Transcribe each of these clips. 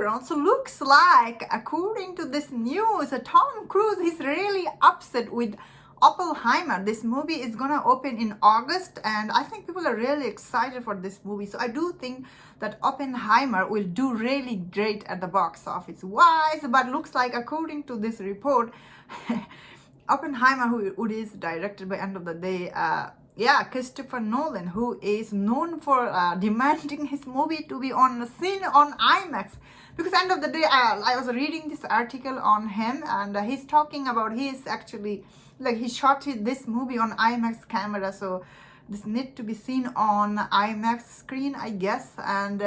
background. So looks like, according to this news, Tom Cruise is really upset with Oppenheimer. This movie is gonna open in August, and I think people are really excited for this movie. So I do think that Oppenheimer will do really great at the box office wise, but looks like, according to this report, Oppenheimer, who is directed by end of the day, Christopher Nolan, who is known for demanding his movie to be on the scene on IMAX. Because end of the day, I was reading this article on him, and he's talking about he's actually he shot this movie on IMAX camera, so this need to be seen on IMAX screen, I guess, and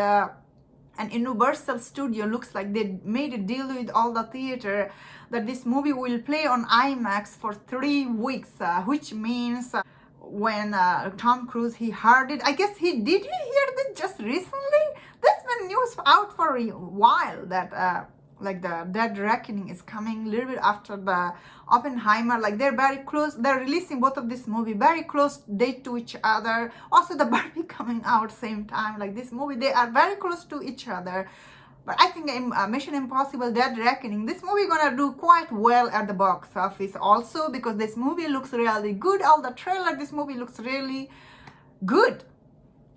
Universal Studio looks like they made a deal with all the theater that this movie will play on IMAX for 3 weeks, which means when Tom Cruise, he heard it, I guess he hear this just recently? There's been news out for a while that the Dead Reckoning is coming a little bit after the Oppenheimer. Like they're very close. They're releasing both of this movie very close date to each other. Also the Barbie coming out same time. Like this movie, they are very close to each other. But I think Mission Impossible Dead Reckoning, this movie gonna do quite well at the box office also, because this movie looks really good. All the trailer, this movie looks really good.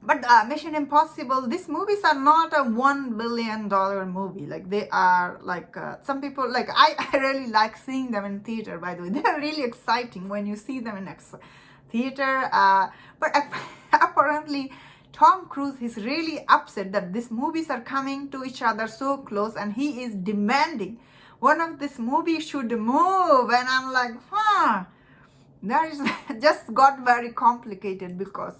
But Mission Impossible, these movies are not a $1 billion movie. Like they are like some people, like I really like seeing them in theater, by the way. They're really exciting when you see them in theater. But apparently Tom Cruise is really upset that these movies are coming to each other so close, and he is demanding one of these movies should move. And I'm like, that is just got very complicated, because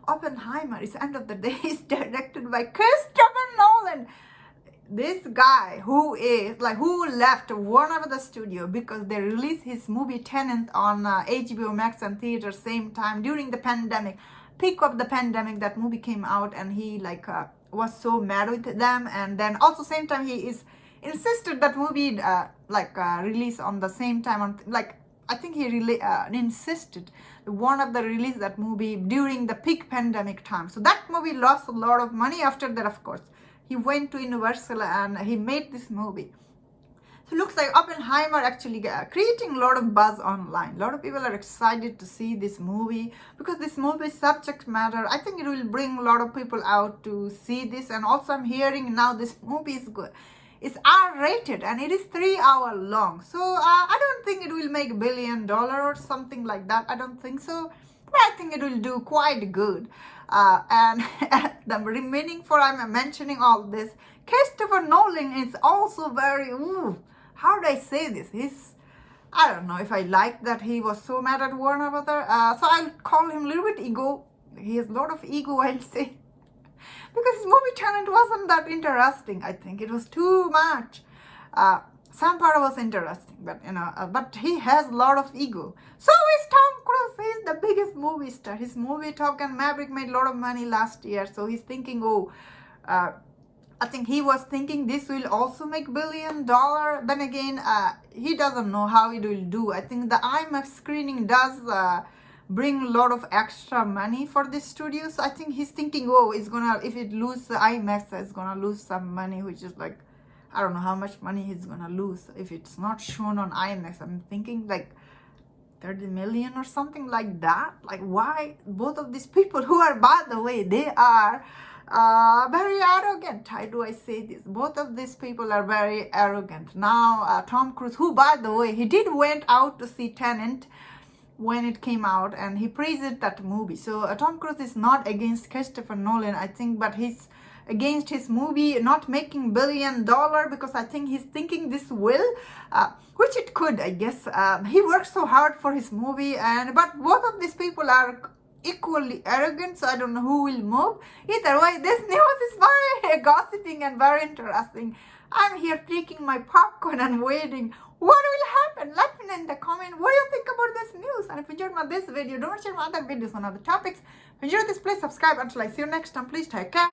Oppenheimer is end of the day is directed by Christopher Nolan. This guy who left Warner Brothers studio because they released his movie Tenet on HBO Max and theater same time during the pandemic, peak of the pandemic. That movie came out, and he was so mad with them, and then also same time he is insisted that movie release on the same time on I think he really insisted one of the release that movie during the peak pandemic time. So that movie lost a lot of money. After that, of course, he went to Universal and he made this movie. So it looks like Oppenheimer actually creating a lot of buzz online. A lot of people are excited to see this movie, because this movie subject matter, I think it will bring a lot of people out to see this. And also I'm hearing now this movie is good. It's R-rated and it is 3 hours long. So I don't think it will make $1 billion or something like that. I don't think so. But I think it will do quite good. And the remaining for I'm mentioning all this, Christopher Nolan is also very, how do I say this? I don't know if I like that he was so mad at Warner Brothers. So I'll call him a little bit ego. He has a lot of ego, I'll say. Because his movie Tenet wasn't that interesting, I think. It was too much. Some part was interesting, but but he has a lot of ego. So is Tom Cruise. He's the biggest movie star. His movie Top Gun Maverick made a lot of money last year. So he's thinking, I think he was thinking this will also make $1 billion. Then again, he doesn't know how it will do. I think the IMAX screening does bring a lot of extra money for this studio. So I think he's thinking, if it lose the IMAX, it's gonna lose some money, which is like, I don't know how much money he's gonna lose if it's not shown on IMAX. I'm thinking like 30 million or something like that. Like, why both of these people who are, by the way, they are very arrogant. How do I say this? Both of these people are very arrogant. Now Tom Cruise, who by the way, he did went out to see Tenet when it came out, and he praised that movie. So Tom Cruise is not against Christopher Nolan, I think, but he's against his movie not making $1 billion, because I think he's thinking this will, which it could, I guess. He worked so hard for his movie, but both of these people are equally arrogant, so I don't know who will move. Either way, this news is very gossiping and very interesting. I'm here taking my popcorn and waiting. What will happen? Let me know in the comment what you think about this news. And if you enjoyed this video, don't share my other videos on other topics. If you enjoyed this, please subscribe. Until I see you next time, please take care.